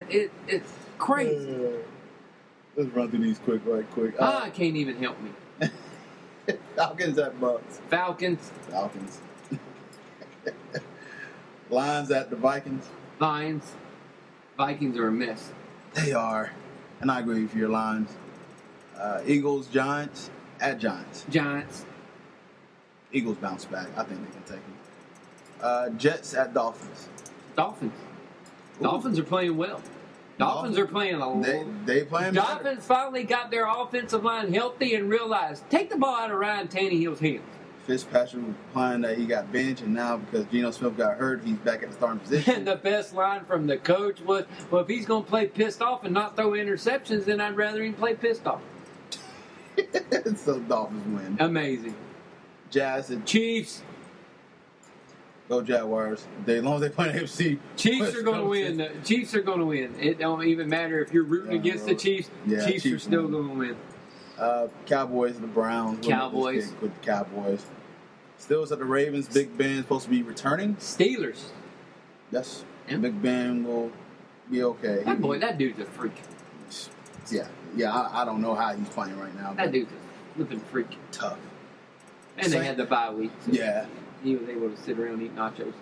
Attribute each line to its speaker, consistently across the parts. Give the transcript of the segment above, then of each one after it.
Speaker 1: It's crazy.
Speaker 2: Let's run through these quick.
Speaker 1: I can't even help me.
Speaker 2: Falcons at Bucks.
Speaker 1: Falcons.
Speaker 2: Lions at the Vikings.
Speaker 1: Lions. Vikings are a mess.
Speaker 2: They are. And I agree with your Lions. Eagles, Giants at Giants.
Speaker 1: Giants.
Speaker 2: Eagles bounce back. I think they can take them. Jets at Dolphins.
Speaker 1: Dolphins.
Speaker 2: Ooh.
Speaker 1: Dolphins are playing well. Dolphins are playing a lot.
Speaker 2: They playing
Speaker 1: Dolphins
Speaker 2: better.
Speaker 1: finally got their offensive line healthy and realized, take the ball out of Ryan Tannehill's hands.
Speaker 2: Fitzpatrick was implying that he got benched, and now because Geno Smith got hurt, he's back at the starting position.
Speaker 1: And the best line from the coach was, well, if he's going to play pissed off and not throw interceptions, then I'd rather him play pissed off.
Speaker 2: So Dolphins win.
Speaker 1: Amazing.
Speaker 2: Jazz and
Speaker 1: Chiefs.
Speaker 2: Go Jaguars. As long as they play AFC.
Speaker 1: Chiefs are going to win. Chiefs are going to win. It don't even matter if you're rooting against the Chiefs.
Speaker 2: Yeah,
Speaker 1: Chiefs are still going to win.
Speaker 2: Cowboys and the Browns.
Speaker 1: Cowboys.
Speaker 2: With the Cowboys. Steelers at the Ravens. Big Ben supposed to be returning.
Speaker 1: Steelers.
Speaker 2: Yes.
Speaker 1: Yeah.
Speaker 2: Big Ben will be okay.
Speaker 1: That dude's a freak.
Speaker 2: Yeah. I don't know how he's playing right now.
Speaker 1: That dude's a flipping freak.
Speaker 2: Tough.
Speaker 1: And they had the bye week. So
Speaker 2: yeah.
Speaker 1: He was able to sit around and eat nachos.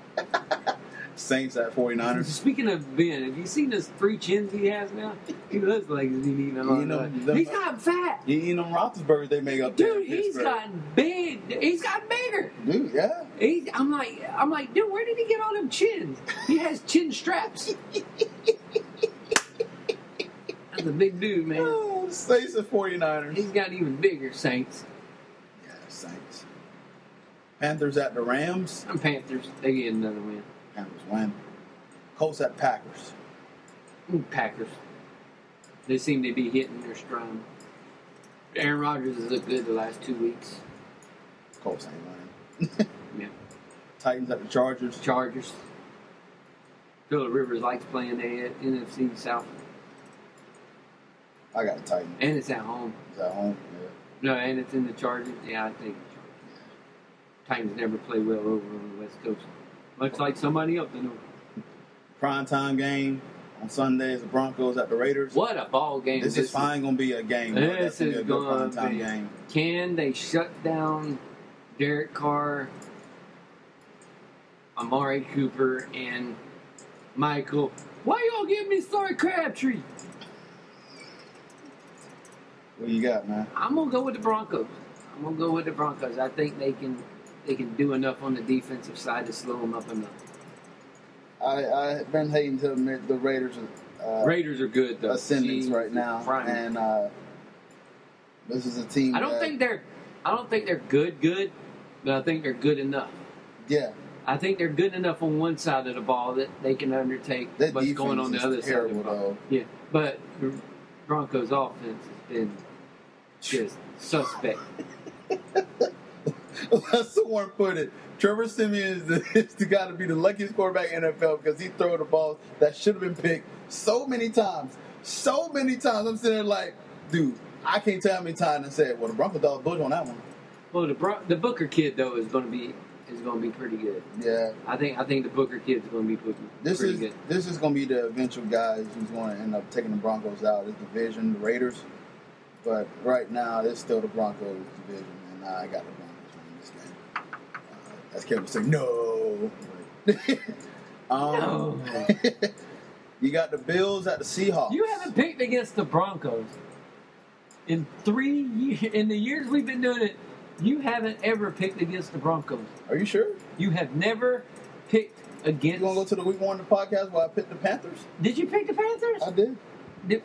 Speaker 2: Saints at 49ers.
Speaker 1: Speaking of Ben, have you seen those 3 chins he has now? He looks like he's eating a lot. He's gotten fat.
Speaker 2: You eating them Roethlisbergers they make up there.
Speaker 1: Dude, he's gotten big. He's gotten bigger.
Speaker 2: Dude, yeah.
Speaker 1: I'm like, dude, where did he get all them chins? He has chin straps. That's a big dude, man.
Speaker 2: Oh, Saints at 49ers.
Speaker 1: He's got even bigger, Saints.
Speaker 2: Yeah, Saints. Panthers at the Rams.
Speaker 1: I'm Panthers. They get another win.
Speaker 2: Panthers win. Colts at Packers.
Speaker 1: Packers. They seem to be hitting their stride. Aaron Rodgers has looked good the last 2 weeks.
Speaker 2: Colts ain't winning.
Speaker 1: Yeah.
Speaker 2: Titans at the Chargers.
Speaker 1: Chargers. Phillip Rivers likes playing the NFC South.
Speaker 2: I got the Titans.
Speaker 1: And it's at home.
Speaker 2: It's at home, yeah.
Speaker 1: No, and it's in the Chargers. Yeah, I think the Chargers. Titans never play well over on the West Coast. Much like somebody up the north.
Speaker 2: Primetime game on Sundays, the Broncos at the Raiders.
Speaker 1: What a ball game.
Speaker 2: This is finally going to be a game.
Speaker 1: This is
Speaker 2: going to be a good primetime game.
Speaker 1: Can they shut down Derek Carr, Amari Cooper, and Michael? Why y'all give me Sorry Crabtree?
Speaker 2: What you got, man?
Speaker 1: I'm going to go with the Broncos. I think they can do enough on the defensive side to slow them up enough.
Speaker 2: I've been hating to admit the Raiders
Speaker 1: Raiders are good, though.
Speaker 2: Ascendants right now.
Speaker 1: Prime.
Speaker 2: And this is a team
Speaker 1: I don't think they're good, but I think they're good enough.
Speaker 2: Yeah.
Speaker 1: I think they're good enough on one side of the ball that they can undertake what's going on the other side of the ball.
Speaker 2: Though.
Speaker 1: Yeah, but the Broncos' offense has been just suspect.
Speaker 2: As someone put it, Trevor Siemian is the guy to be the luckiest quarterback in the NFL because he threw the balls that should have been picked so many times. So many times. I'm sitting there like, dude, I can't tell how many times I said, well, the Broncos dog bush on that one.
Speaker 1: Well, the Booker kid though is going to be pretty good.
Speaker 2: Yeah,
Speaker 1: I think the Booker kid's going to be pretty good.
Speaker 2: This is going to be the eventual guys who's going to end up taking the Broncos out. It's division, the Raiders, but right now it's still the Broncos division, and I got the Broncos winning this game. As Kevin would say, no.
Speaker 1: No.
Speaker 2: You got the Bills at the Seahawks.
Speaker 1: You haven't picked against the Broncos in 3 years. In the years we've been doing it, you haven't ever picked against the Broncos.
Speaker 2: Are you sure?
Speaker 1: You have never picked against.
Speaker 2: You want to go to the Week 1 of the podcast where I picked the Panthers?
Speaker 1: Did you pick the Panthers?
Speaker 2: I did.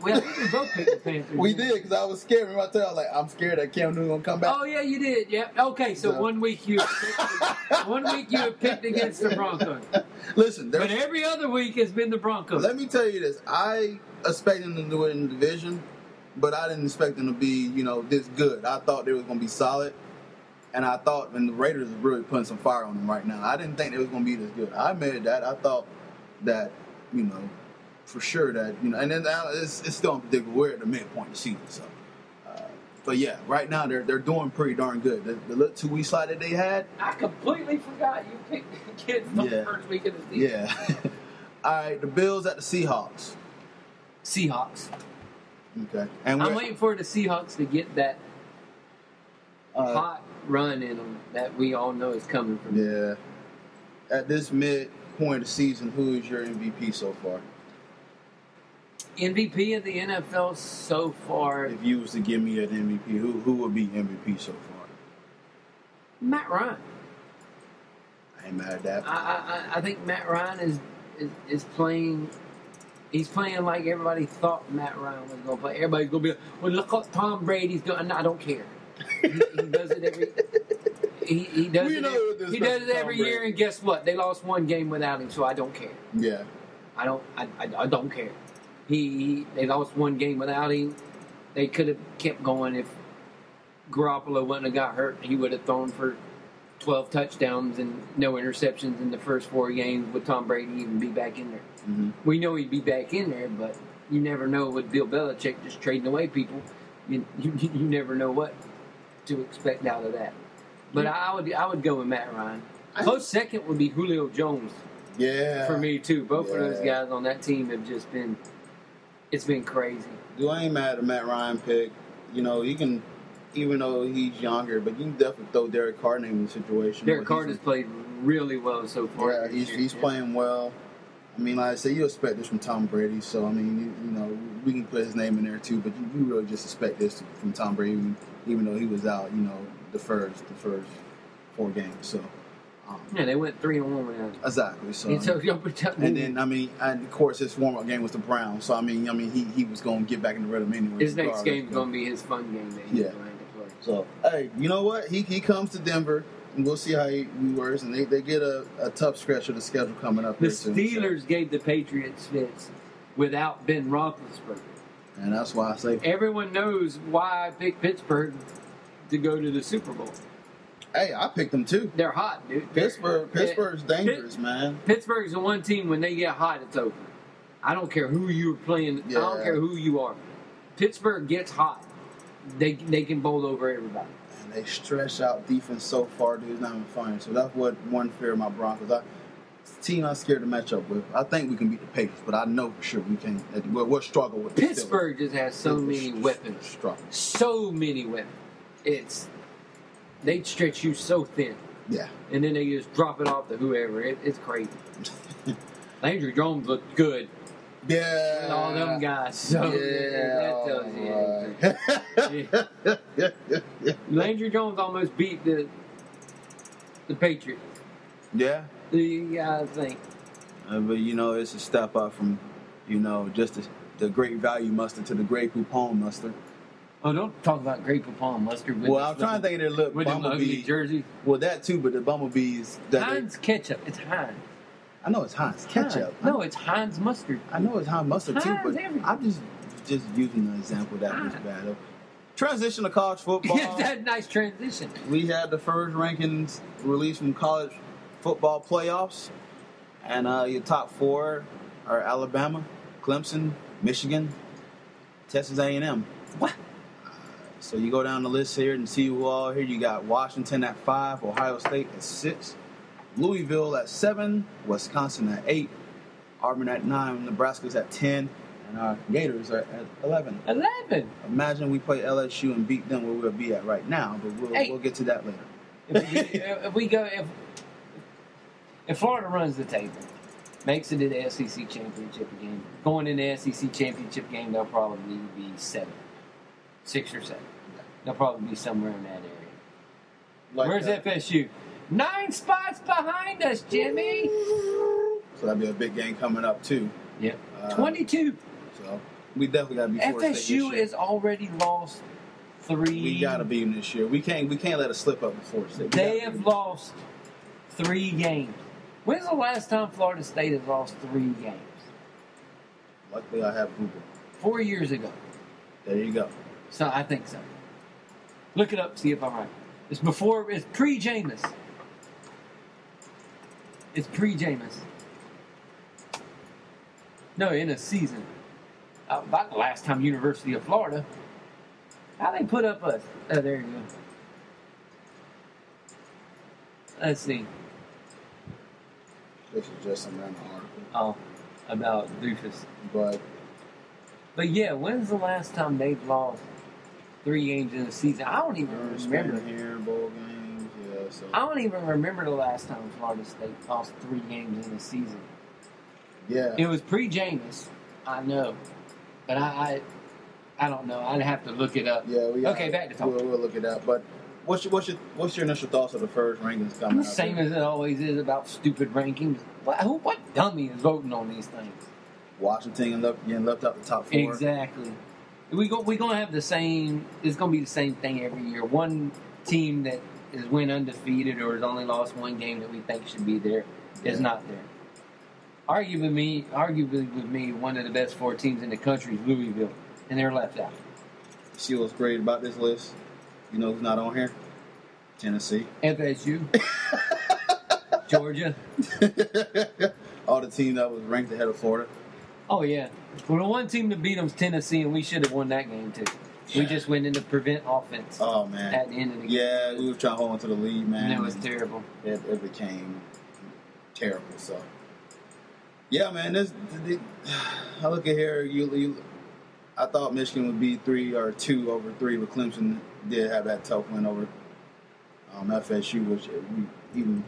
Speaker 1: Well, I think we both picked the Panthers.
Speaker 2: We did, because I was scared. Remember I told you, I was like, I'm scared that Cam Newton going to come back.
Speaker 1: Oh, yeah, you did. Yep. Okay, so 1 week you have picked against the Broncos.
Speaker 2: Listen,
Speaker 1: but every other week has been the Broncos.
Speaker 2: Let me tell you this. I expected them to do it in the division, but I didn't expect them to be, this good. I thought they was going to be solid. And I thought, and the Raiders are really putting some fire on them right now. I didn't think they was going to be this good. I admitted that. I thought that, for sure that, and then it's still unpredictable. We're at the midpoint of the season. So, but yeah, right now they're doing pretty darn good. The little 2 week slide that they had.
Speaker 1: I completely forgot you picked against the first week of the season.
Speaker 2: Yeah. All right, the Bills at the Seahawks.
Speaker 1: Seahawks.
Speaker 2: Okay. And
Speaker 1: I'm waiting for the Seahawks to get that hot run in them that we all know is coming from them.
Speaker 2: Yeah. At this midpoint of the season, who is your MVP so far?
Speaker 1: MVP of the NFL so far.
Speaker 2: If you was to give me an MVP, who would be MVP so far?
Speaker 1: Matt Ryan.
Speaker 2: I ain't mad at that.
Speaker 1: I think Matt Ryan is playing. He's playing like everybody thought Matt Ryan was going to play. Everybody's going to be like, well, look what Tom Brady's doing. No, I don't care. He does it every. He does it every year, and guess what? They lost one game without him, so I don't care.
Speaker 2: Yeah.
Speaker 1: I don't care. They lost one game without him. They could have kept going if Garoppolo wouldn't have got hurt. He would have thrown for 12 touchdowns and no interceptions in the first 4 games. Would Tom Brady even be back in there?
Speaker 2: Mm-hmm.
Speaker 1: We know he'd be back in there, but you never know with Bill Belichick just trading away people. You never know what to expect out of that. But I would go with Matt Ryan. Close second would be Julio Jones.
Speaker 2: Yeah.
Speaker 1: For me too. Both of those guys on that team have just been. It's been crazy.
Speaker 2: Dude, I ain't mad at Matt Ryan pick. You know, he can, even though he's younger, but you can definitely throw Derek Carr in the situation.
Speaker 1: Derek Carr has played really well so far.
Speaker 2: Yeah, he's playing well. I mean, like I said, you expect this from Tom Brady. So, I mean, you know, we can put his name in there too, but you really just expect this from Tom Brady, even though he was out, you know, the first 4 games. So.
Speaker 1: Yeah, they went 3-1 without him.
Speaker 2: Exactly. So,
Speaker 1: and
Speaker 2: then of course, his warm-up game was the Browns. So, I mean, he was going to get back in the rhythm anyway.
Speaker 1: His next game is going to be his fun game that he's going to play.
Speaker 2: So, hey, you know what? He comes to Denver, and we'll see how he works. And they get a tough stretch of the schedule coming up.
Speaker 1: The Steelers gave the Patriots fits without Ben Roethlisberger.
Speaker 2: And that's why I say
Speaker 1: everyone knows why I picked Pittsburgh to go to the Super Bowl.
Speaker 2: Hey, I picked them too.
Speaker 1: They're hot, dude.
Speaker 2: Pittsburgh's dangerous, man.
Speaker 1: Pittsburgh's the one team when they get hot, it's over. I don't care who you're playing. Yeah. I don't care who you are. Pittsburgh gets hot. They can bowl over everybody.
Speaker 2: And they stretch out defense so far, dude. It's not even funny. So that's what one fear of my Broncos. It's a team I'm scared to match up with. I think we can beat the Patriots, but I know for sure we can. We'll struggle with
Speaker 1: Pittsburgh. Just has so many weapons. So many weapons. They'd stretch you so thin.
Speaker 2: Yeah.
Speaker 1: And then they just drop it off to whoever. It's crazy. Landry Jones looked good.
Speaker 2: Yeah.
Speaker 1: And all them guys. So that tells you everything. Landry Jones almost beat the Patriots.
Speaker 2: Yeah.
Speaker 1: You gotta think.
Speaker 2: But, you know, it's a step up from, you know, just the great value mustard to the great Poupon mustard.
Speaker 1: Oh, don't talk about Grey Poupon mustard.
Speaker 2: Well, I'm trying to think of their look.
Speaker 1: With the ugly jersey.
Speaker 2: Well, that too, but the bumblebees.
Speaker 1: Heinz ketchup. It's Heinz.
Speaker 2: I know it's Heinz ketchup.
Speaker 1: No, it's Heinz mustard.
Speaker 2: I know it's Heinz mustard too, but
Speaker 1: everything.
Speaker 2: I'm just using an example that was bad. Transition to college football.
Speaker 1: Yeah, that's a nice transition.
Speaker 2: We had the first rankings released from college football playoffs, and your top 4 are Alabama, Clemson, Michigan, Texas A&M.
Speaker 1: What?
Speaker 2: So you go down the list here and see who all here. You got Washington at 5, Ohio State at 6, Louisville at 7, Wisconsin at 8, Auburn at 9, Nebraska's at 10, and our Gators are at 11.
Speaker 1: 11?
Speaker 2: Imagine we play LSU and beat them where we'll be at right now, but we'll get to that later.
Speaker 1: If Florida runs the table, makes it to the SEC championship game, going in the SEC championship game, they'll probably be 6 or 7. They'll probably be somewhere in that area. Where's FSU? 9 spots behind us, Jimmy.
Speaker 2: So that'll be a big game coming up too.
Speaker 1: Yep. 22.
Speaker 2: So we definitely got to be.
Speaker 1: FSU has already lost 3.
Speaker 2: We got to beat them this year. We can't let it slip up before State.
Speaker 1: They have lost 3 games. When's the last time Florida State has lost 3 games?
Speaker 2: Luckily, I have Google.
Speaker 1: 4 years ago.
Speaker 2: There you go.
Speaker 1: So I think so. Look it up, see if I'm right. It's pre-Jameis. It's pre-Jameis. No, in a season. About the last time University of Florida. How they put up us? Oh, there you go. Let's see.
Speaker 2: This is just some random article.
Speaker 1: Oh, about Doofus.
Speaker 2: But
Speaker 1: But yeah, when's the last time they've lost 3 games in a season? I don't even remember.
Speaker 2: Here, bowl games, yeah. So
Speaker 1: I don't even remember the last time Florida State lost 3 games in a season.
Speaker 2: yeah,
Speaker 1: It was pre-Jameis, I know, but I don't know. I'd have to look it up.
Speaker 2: yeah.
Speaker 1: Okay, back to talk.
Speaker 2: We'll look it up. But what's your initial thoughts of the first rankings coming
Speaker 1: The
Speaker 2: out?
Speaker 1: same as it always is about stupid rankings. What dummy is voting on these things?
Speaker 2: Washington getting left out the top 4.
Speaker 1: Exactly. We're gonna have the same. It's gonna be the same thing every year. One team that is went undefeated or has only lost 1 game that we think should be there is not there. Arguably with me, one of the best 4 teams in the country is Louisville, and they're left out.
Speaker 2: See what's great about this list? You know who's not on here? Tennessee.
Speaker 1: FSU, Georgia.
Speaker 2: All the teams that was ranked ahead of Florida.
Speaker 1: Oh yeah. Well, the one team to beat them is Tennessee, and we should have won that game too. We just went into prevent offense.
Speaker 2: Oh man!
Speaker 1: At the end of the game.
Speaker 2: Yeah, we were trying to hold on to the lead, man.
Speaker 1: And it was terrible.
Speaker 2: It became terrible. So, yeah, man. I look at here. I thought Michigan would be 3 or 2 over 3, but Clemson did have that tough win over FSU, which we even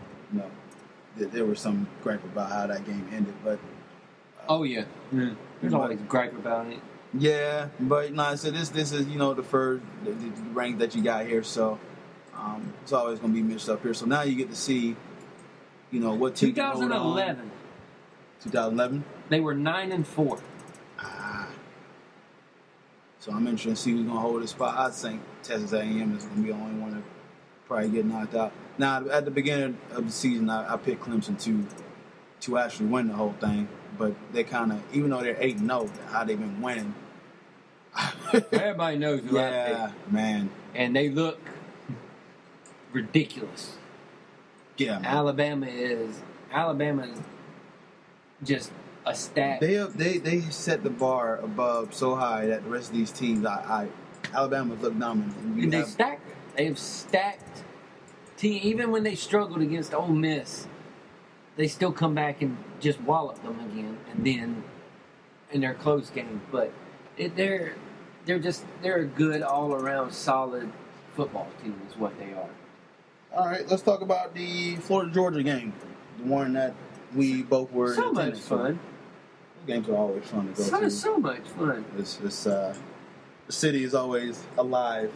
Speaker 2: there was some gripe about how that game ended, but.
Speaker 1: Oh yeah. There's always gripe about it.
Speaker 2: Yeah, but so this is the first the rank that you got here, so it's always going to be mixed up here. So now you get to see, what team.
Speaker 1: 2011.
Speaker 2: 2011.
Speaker 1: They were 9-4.
Speaker 2: So I'm interested to see who's going to hold this spot. I think Texas A&M is going to be the only one to probably get knocked out. Now at the beginning of the season, I picked Clemson to actually win the whole thing. But they kind of, even though they're 8-0, how they've been winning.
Speaker 1: Everybody knows who I picked.
Speaker 2: Man.
Speaker 1: And they look ridiculous.
Speaker 2: Yeah, man.
Speaker 1: Alabama is just a stat.
Speaker 2: They set the bar above so high that the rest of these teams, Alabama look dominant.
Speaker 1: And they stacked. They have stacked team. Even when they struggled against Ole Miss, they still come back and just wallop them again, and then in their close game. But they're a good all around solid football team is what they are.
Speaker 2: All right, let's talk about the Florida Georgia game, the one that we both were.
Speaker 1: So much fun.
Speaker 2: Games are always fun to go to.
Speaker 1: So much fun.
Speaker 2: It's the city is always alive.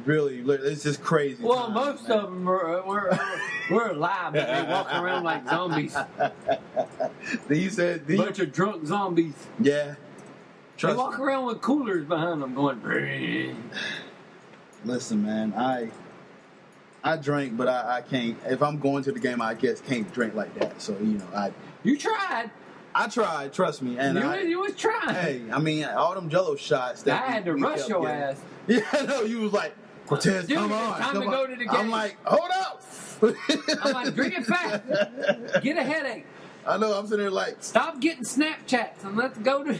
Speaker 2: Really, it's just crazy.
Speaker 1: Well,
Speaker 2: times,
Speaker 1: most
Speaker 2: man.
Speaker 1: of them we're alive, but they walk around like zombies. Bunch of drunk zombies.
Speaker 2: Yeah.
Speaker 1: They walk around with coolers behind them going, "Brrr."
Speaker 2: Listen, man, I drink, but I can't. If I'm going to the game, I guess can't drink like that. So,
Speaker 1: You tried.
Speaker 2: I tried, trust me. And
Speaker 1: you was trying.
Speaker 2: Hey, I mean, all them Jello shots.
Speaker 1: I had to rush your ass.
Speaker 2: Yeah, no, you was like, Cortez,
Speaker 1: Dude,
Speaker 2: come on.
Speaker 1: Time to go to the game.
Speaker 2: I'm like, hold up.
Speaker 1: I'm like, drink it fast. Get a headache.
Speaker 2: I know, I'm sitting there like.
Speaker 1: Stop getting Snapchats and let's go to.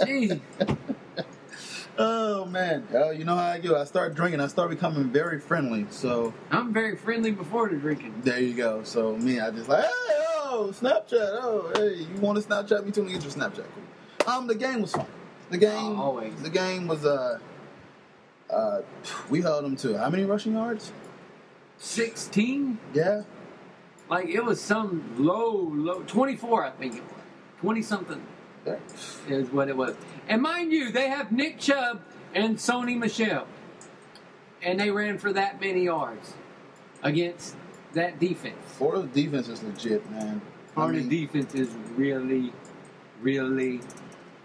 Speaker 1: Gee.
Speaker 2: Oh, man. You know how I do. I start drinking. I start becoming very friendly. So
Speaker 1: I'm very friendly before the drinking.
Speaker 2: there you go. So me, I just like, hey, Snapchat. Oh, hey, you want to Snapchat me too? Let me get your Snapchat. Cool. The game was fun. The game,
Speaker 1: always.
Speaker 2: The game was we held them to how many rushing yards?
Speaker 1: 16?
Speaker 2: Yeah.
Speaker 1: Like it was some low 24, I think it was. 20 something is what it was. And mind you, they have Nick Chubb and Sony Michel. And they ran for that many yards against that defense.
Speaker 2: Florida's defense is legit, man.
Speaker 1: Florida's defense is really, really,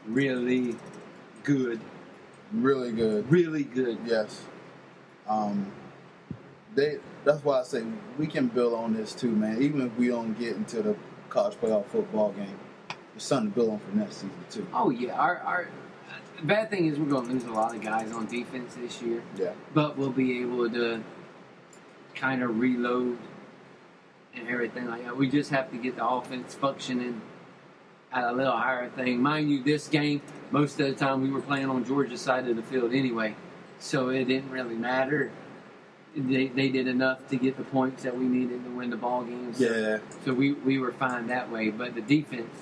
Speaker 1: really good.
Speaker 2: Really good.
Speaker 1: Really good.
Speaker 2: Yes. That's why I say we can build on this too, man. Even if we don't get into the college playoff football game, there's something to build on for next season too.
Speaker 1: Oh yeah, our the bad thing is we're going to lose a lot of guys on defense this year.
Speaker 2: Yeah.
Speaker 1: But we'll be able to kind of reload and everything like that. We just have to get the offense functioning at a little higher thing. Mind you, this game, most of the time we were playing on Georgia's side of the field anyway, so it didn't really matter. They did enough to get the points that we needed to win the ball game. So,
Speaker 2: Yeah.
Speaker 1: So we were fine that way. But the defense,